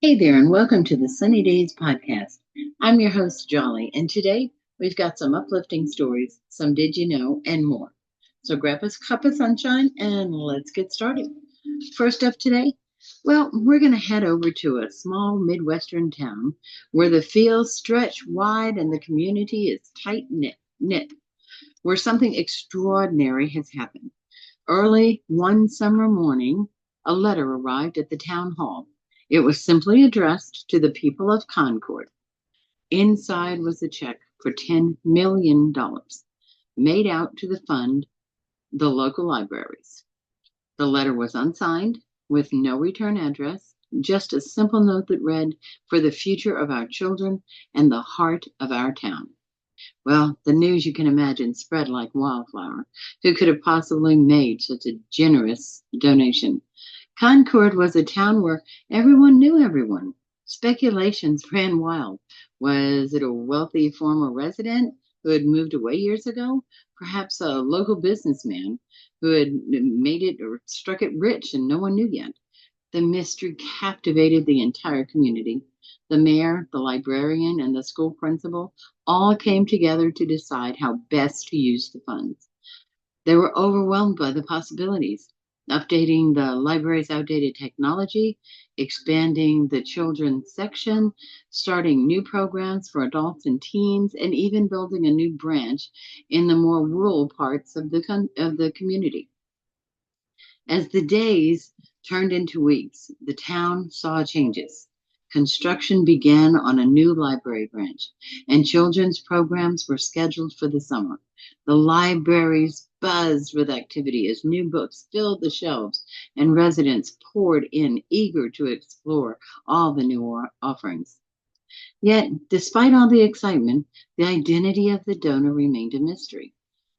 Hey there, and welcome to the Sunny Days podcast. I'm your host, Jolly, and today we've got some uplifting stories, some did you know, and more. So grab us a cup of sunshine and let's get started. First up today, well, we're going to head over to a small Midwestern town where the fields stretch wide and the community is tight knit, where something extraordinary has happened. Early one summer morning, a letter arrived at the town hall. It was simply addressed to the people of Concord. Inside was a check for $10 million made out to fund the local libraries. The letter was unsigned, with no return address, just a simple note that read, "For the future of our children and the heart of our town." Well, the news, you can imagine, spread like wildfire. Who could have possibly made such a generous donation? Concord was a town where everyone knew everyone. Speculations ran wild. Was it a wealthy former resident who had moved away years ago? Perhaps a local businessman who had made it or struck it rich and no one knew yet. The mystery captivated the entire community. The mayor, the librarian, and the school principal all came together to decide how best to use the funds. They were overwhelmed by the possibilities, updating the library's outdated technology, expanding the children's section, starting new programs for adults and teens, and even building a new branch in the more rural parts of the community. As the days turned into weeks, the town saw changes. Construction began on a new library branch, and children's programs were scheduled for the summer. The libraries buzzed with activity as new books filled the shelves, and residents poured in, eager to explore all the new offerings. Yet, despite all the excitement, the identity of the donor remained a mystery.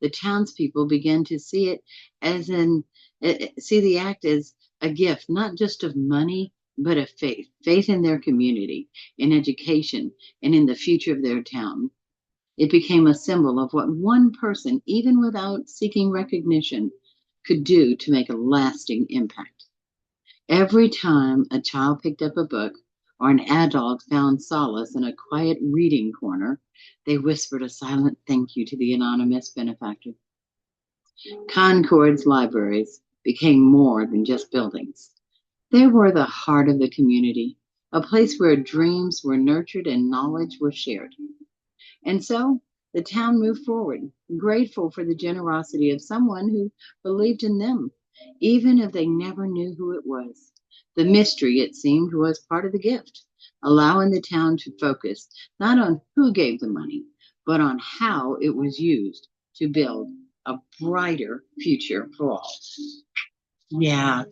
The townspeople began to see the act as a gift, not just of money, but of faith in their community, in education, and in the future of their town. It became a symbol of what one person, even without seeking recognition, could do to make a lasting impact. Every time a child picked up a book or an adult found solace in a quiet reading corner, they whispered a silent thank you to the anonymous benefactor. Concord's libraries became more than just buildings. They were the heart of the community, a place where dreams were nurtured and knowledge was shared. And so the town moved forward, grateful for the generosity of someone who believed in them, even if they never knew who it was. The mystery, it seemed, was part of the gift, allowing the town to focus not on who gave the money, but on how it was used to build a brighter future for all. Yeah,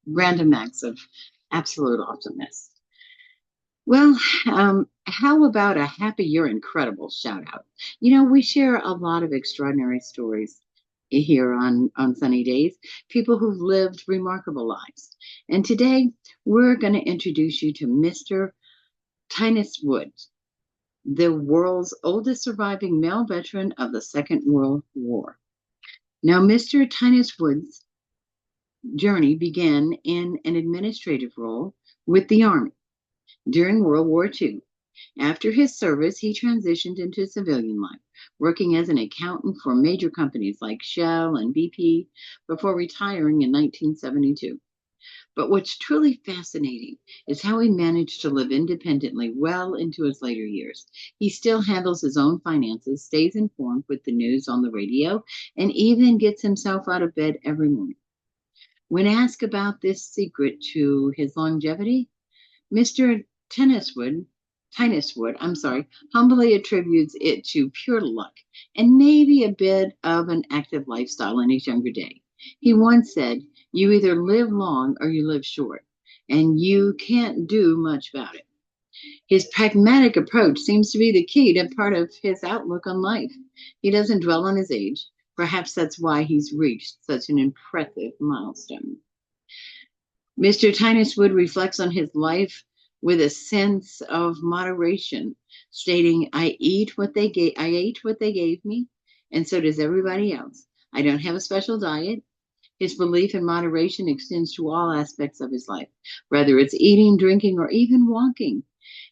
random acts of absolute awesomeness. Well, how about a happy you're incredible shout out? We share a lot of extraordinary stories here on Sunny Days, people who've lived remarkable lives. And today we're going to introduce you to Mr. Tynus Woods, the world's oldest surviving male veteran of the Second World War. Now, Mr. Tynus Woods' journey began in an administrative role with the Army during World War II. After his service, he transitioned into civilian life, working as an accountant for major companies like Shell and BP before retiring in 1972. But what's truly fascinating is how he managed to live independently well into his later years. He still handles his own finances, stays informed with the news on the radio, and even gets himself out of bed every morning. When asked about this secret to his longevity, Mr. Tyneswood, humbly attributes it to pure luck and maybe a bit of an active lifestyle in his younger day. He once said, "You either live long or you live short, and you can't do much about it." His pragmatic approach seems to be the key to part of his outlook on life. He doesn't dwell on his age. Perhaps that's why he's reached such an impressive milestone. Mr. Tyneswood reflects on his life with a sense of moderation, stating, I ate what they gave me, and so does everybody else. I don't have a special diet. His belief in moderation extends to all aspects of his life, whether it's eating, drinking, or even walking.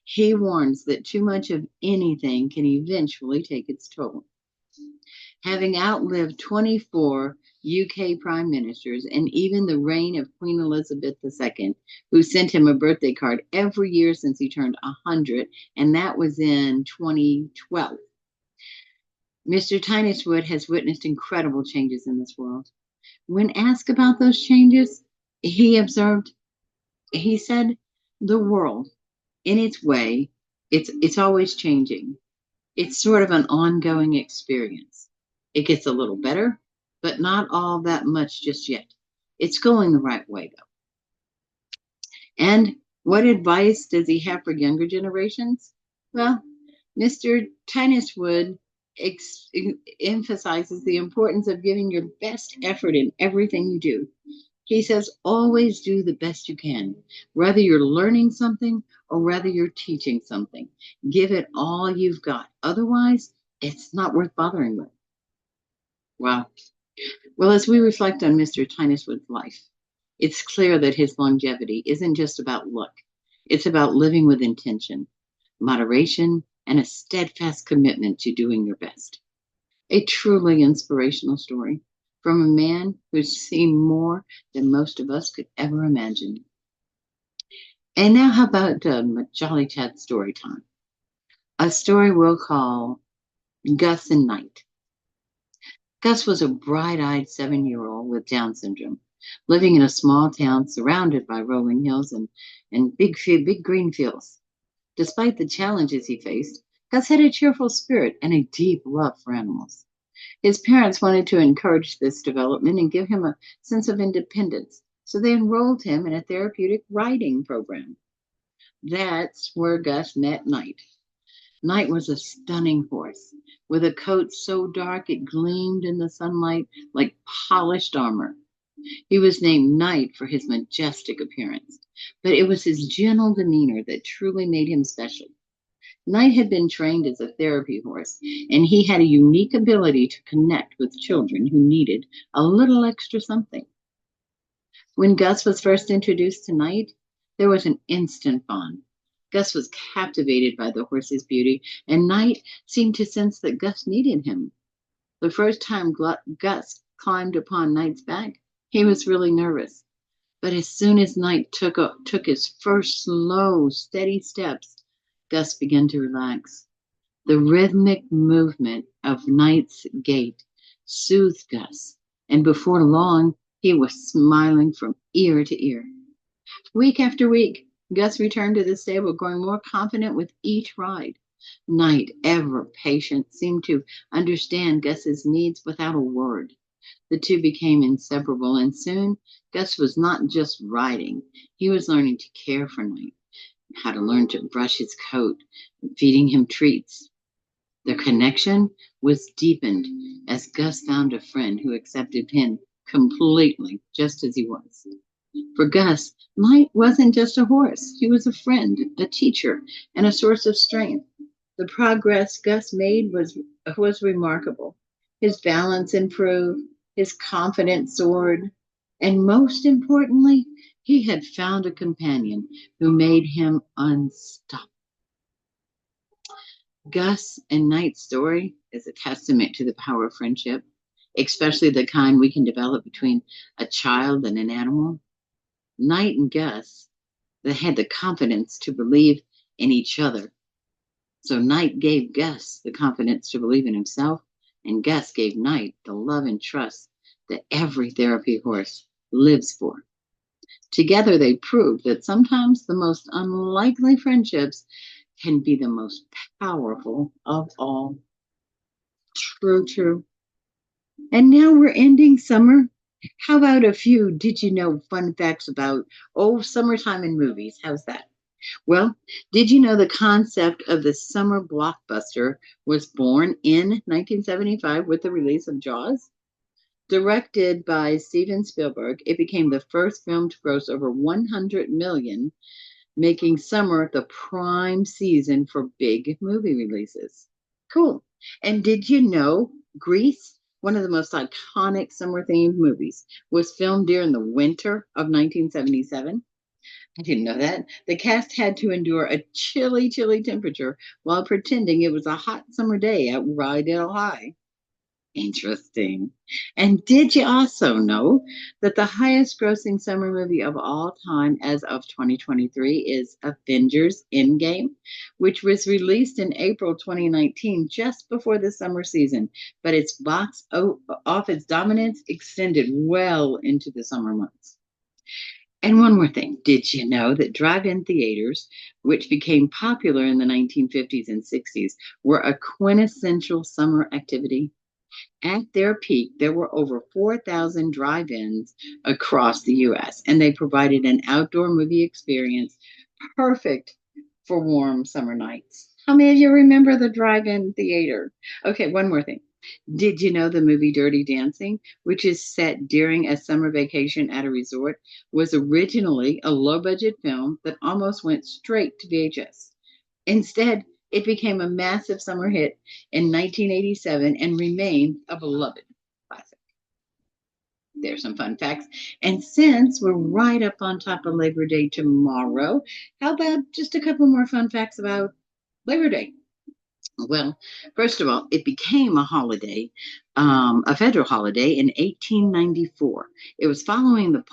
He warns that too much of anything can eventually take its toll. Having outlived 24 UK prime ministers and even the reign of Queen Elizabeth II, who sent him a birthday card every year since he turned 100, and that was in 2012. Mr. Tyneswood has witnessed incredible changes in this world. When asked about those changes, he observed, he said, the world, in its way, it's always changing. It's sort of an ongoing experience. It gets a little better, but not all that much just yet. It's going the right way, though. And what advice does he have for younger generations? Well, Mr. Tyneswood emphasizes the importance of giving your best effort in everything you do. He says, always do the best you can, whether you're learning something or whether you're teaching something. Give it all you've got. Otherwise, it's not worth bothering with. Wow. Well, as we reflect on Mr. Tyneswood's life, it's clear that his longevity isn't just about luck. It's about living with intention, moderation, and a steadfast commitment to doing your best. A truly inspirational story from a man who's seen more than most of us could ever imagine. And now, how about Jolly Chat story time? A story we'll call Gus and Night. Gus was a bright-eyed 7-year-old with Down syndrome, living in a small town surrounded by rolling hills and big green fields. Despite the challenges he faced, Gus had a cheerful spirit and a deep love for animals. His parents wanted to encourage this development and give him a sense of independence, so they enrolled him in a therapeutic riding program. That's where Gus met Night. Night was a stunning horse, with a coat so dark it gleamed in the sunlight like polished armor. He was named Night for his majestic appearance, but it was his gentle demeanor that truly made him special. Night had been trained as a therapy horse, and he had a unique ability to connect with children who needed a little extra something. When Gus was first introduced to Night, there was an instant bond. Gus was captivated by the horse's beauty, and Night seemed to sense that Gus needed him. The first time Gus climbed upon Night's back, he was really nervous. But as soon as Night took his first slow, steady steps, Gus began to relax. The rhythmic movement of Night's gait soothed Gus, and before long, he was smiling from ear to ear. Week after week, Gus returned to the stable, growing more confident with each ride. Night, ever patient, seemed to understand Gus's needs without a word. The two became inseparable, and soon Gus was not just riding, he was learning to care for Night, how to learn to brush his coat, feeding him treats. Their connection was deepened as Gus found a friend who accepted him completely just as he was. For Gus, Night wasn't just a horse. He was a friend, a teacher, and a source of strength. The progress Gus made was remarkable. His balance improved, his confidence soared, and most importantly, he had found a companion who made him unstoppable. Gus and Night's story is a testament to the power of friendship, especially the kind we can develop between a child and an animal. Night and Gus, they had the confidence to believe in each other. So Night gave Gus the confidence to believe in himself, and Gus gave Night the love and trust that every therapy horse lives for. Together, they proved that sometimes the most unlikely friendships can be the most powerful of all. True, true. And now we're ending summer. How about a few did you know fun facts about, summertime in movies? How's that? Well, did you know the concept of the summer blockbuster was born in 1975 with the release of Jaws? Directed by Steven Spielberg, it became the first film to gross over 100 million, making summer the prime season for big movie releases. Cool. And did you know Grease one of the most iconic summer-themed movies, was filmed during the winter of 1977. I didn't know that. The cast had to endure a chilly, chilly temperature while pretending it was a hot summer day at Rydell High. Interesting. And did you also know that the highest grossing summer movie of all time as of 2023 is Avengers Endgame, which was released in April 2019, just before the summer season, but its office dominance extended well into the summer months. And one more thing, did you know that drive-in theaters, which became popular in the 1950s and 60s, were a quintessential summer activity? At their peak, there were over 4,000 drive-ins across the U.S., and they provided an outdoor movie experience perfect for warm summer nights. How many of you remember the drive-in theater? Okay, one more thing. Did you know the movie Dirty Dancing, which is set during a summer vacation at a resort, was originally a low-budget film that almost went straight to VHS? Instead, it became a massive summer hit in 1987 and remained a beloved classic. There's some fun facts. And since we're right up on top of Labor Day tomorrow, how about just a couple more fun facts about Labor Day? Well, first of all, it became a holiday, a federal holiday in 1894. It was following the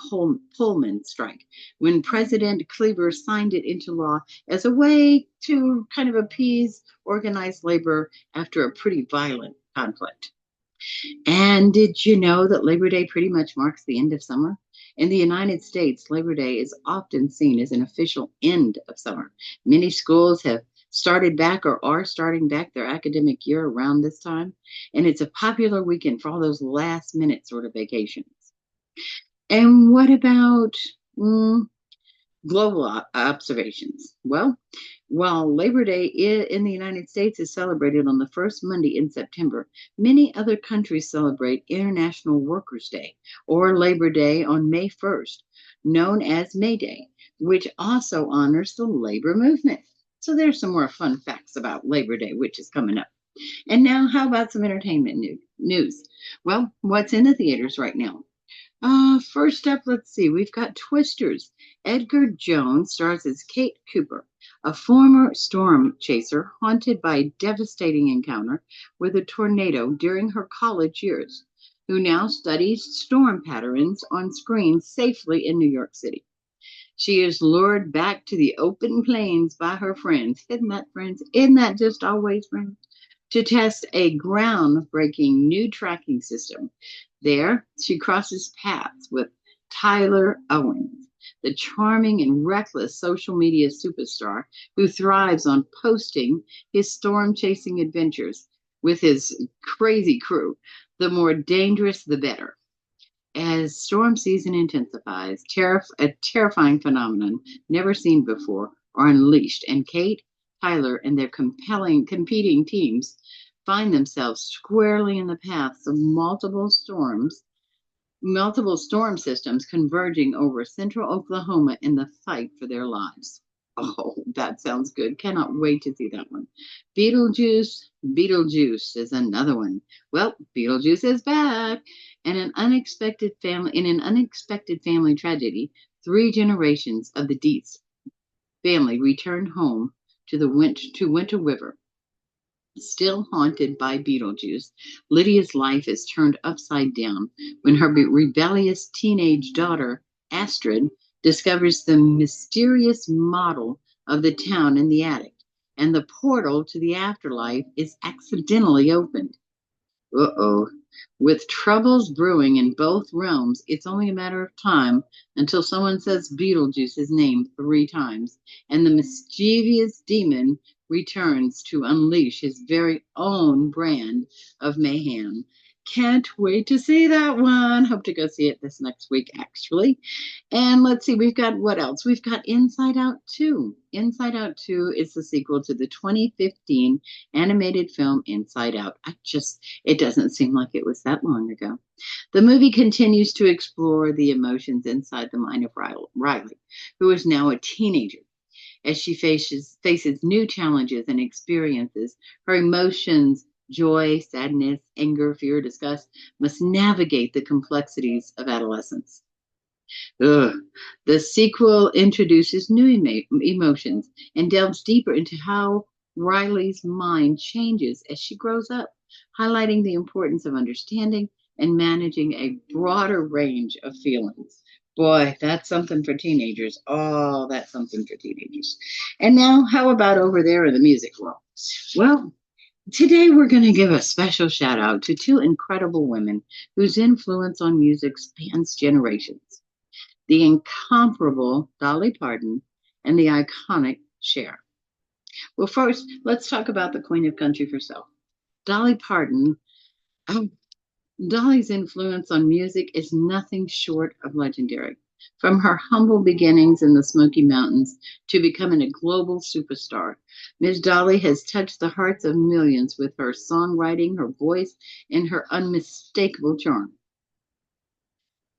Pullman strike when President Cleaver signed it into law as a way to kind of appease organized labor after a pretty violent conflict. And did you know that Labor Day pretty much marks the end of summer? In the United States, Labor Day is often seen as an official end of summer. Many schools have started back or are starting back their academic year around this time, and it's a popular weekend for all those last minute sort of vacations. And what about global observations? Well, while Labor Day in the United States is celebrated on the first Monday in September, many other countries celebrate International Workers' Day or Labor Day on May 1st, known as May Day, which also honors the labor movement. So there's some more fun facts about Labor Day, which is coming up. And now, how about some entertainment news? Well, what's in the theaters right now? First up, let's see. We've got Twisters. Edgar Jones stars as Kate Cooper, a former storm chaser haunted by a devastating encounter with a tornado during her college years, who now studies storm patterns on screen safely in New York City. She is lured back to the open plains by her friends. Isn't that friends? Isn't that just always friends? To test a groundbreaking new tracking system. There, she crosses paths with Tyler Owens, the charming and reckless social media superstar who thrives on posting his storm-chasing adventures with his crazy crew. The more dangerous, the better. As storm season intensifies, a terrifying phenomenon never seen before are unleashed, and Kate, Tyler, and their competing teams find themselves squarely in the paths of multiple storm systems converging over central Oklahoma in the fight for their lives. Oh, that sounds good. Cannot wait to see that one. Beetlejuice is another one. Well, Beetlejuice is back. And in an unexpected family tragedy, 3 generations of the Dietz family returned home to Winter River. Still haunted by Beetlejuice, Lydia's life is turned upside down when her rebellious teenage daughter, Astrid, discovers the mysterious model of the town in the attic, and the portal to the afterlife is accidentally opened. Uh-oh. With troubles brewing in both realms, it's only a matter of time until someone says Beetlejuice's name 3 times, and the mischievous demon returns to unleash his very own brand of mayhem. Can't wait to see that one. Hope to go see it this next week, actually. And let's see, we've got what else? We've got Inside Out 2. Inside Out 2 is the sequel to the 2015 animated film Inside Out. It doesn't seem like it was that long ago. The movie continues to explore the emotions inside the mind of Riley, who is now a teenager. As she faces new challenges and experiences, her emotions Joy, sadness, anger, fear, disgust must navigate the complexities of adolescence. Ugh. The sequel introduces new emotions and delves deeper into how Riley's mind changes as she grows up, highlighting the importance of understanding and managing a broader range of feelings. Boy, that's something for teenagers. Oh, that's something for teenagers. And now, how about over there in the music world? Well, today we're going to give a special shout out to two incredible women whose influence on music spans generations: the incomparable Dolly Parton and the iconic Cher. Well, first, let's talk about the Queen of Country herself. Dolly Parton. Oh, Dolly's influence on music is nothing short of legendary. From her humble beginnings in the Smoky Mountains to becoming a global superstar, Miss Dolly has touched the hearts of millions with her songwriting, her voice, and her unmistakable charm.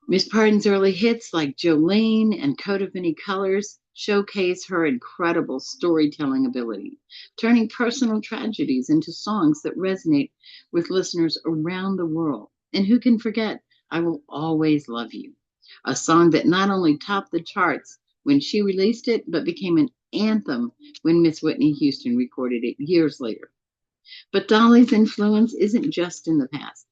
Miss Parton's early hits like Jolene and Coat of Many Colors showcase her incredible storytelling ability, turning personal tragedies into songs that resonate with listeners around the world. And who can forget I Will Always Love You, a song that not only topped the charts when she released it, but became an anthem when Miss Whitney Houston recorded it years later. But Dolly's influence isn't just in the past.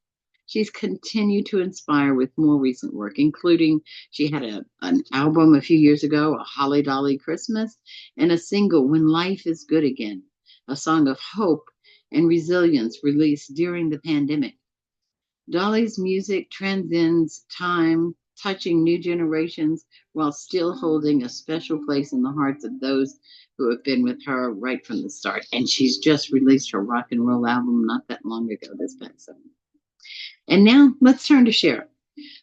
She's continued to inspire with more recent work, including she had an album a few years ago, A Holly Dolly Christmas, and a single, When Life is Good Again, a song of hope and resilience released during the pandemic. Dolly's music transcends time, touching new generations while still holding a special place in the hearts of those who have been with her right from the start. And she's just released her rock and roll album not that long ago, this past summer. And now let's turn to Cher,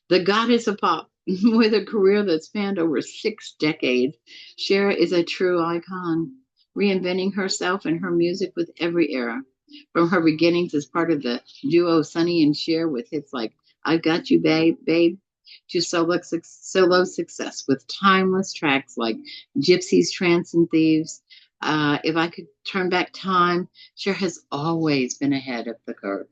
the goddess of pop. With a career that spanned over 6 decades, Cher is a true icon, reinventing herself and her music with every era. From her beginnings as part of the duo Sonny and Cher with hits like I've Got You, Babe, to solo success with timeless tracks like Gypsies, Trance, and Thieves. If I could turn back time, Cher has always been ahead of the curve.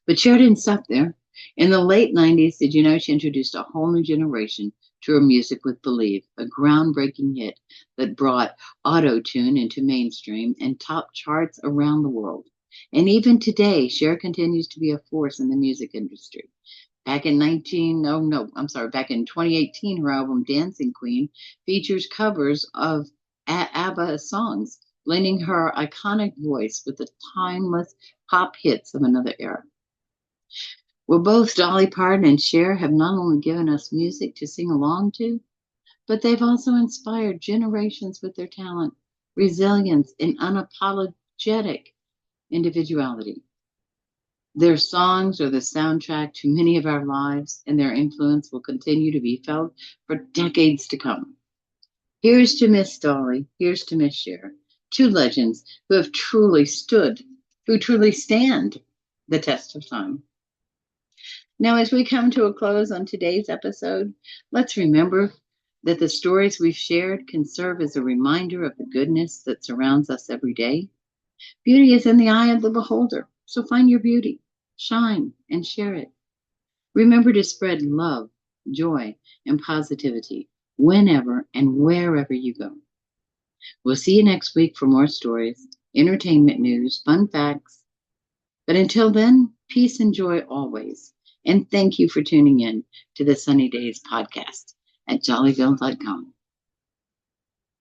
But Cher didn't stop there. In the late 90s, did you know she introduced a whole new generation to her music with Believe, a groundbreaking hit that brought auto-tune into mainstream and topped charts around the world. And even today, Cher continues to be a force in the music industry. Back in 2018, her album Dancing Queen features covers of ABBA songs, blending her iconic voice with the timeless pop hits of another era. Well, both Dolly Parton and Cher have not only given us music to sing along to, but they've also inspired generations with their talent, resilience, and unapologetic individuality. Their songs are the soundtrack to many of our lives, and their influence will continue to be felt for decades to come. Here's to Miss Dolly, here's to Miss Cher, two legends who truly stand the test of time. Now, as we come to a close on today's episode, let's remember that the stories we've shared can serve as a reminder of the goodness that surrounds us every day. Beauty is in the eye of the beholder, so find your beauty, shine, and share it. Remember to spread love, joy, and positivity whenever and wherever you go. We'll see you next week for more stories, entertainment news, fun facts. But until then, peace and joy always. And thank you for tuning in to the Sunny Daze podcast at jollyville.com.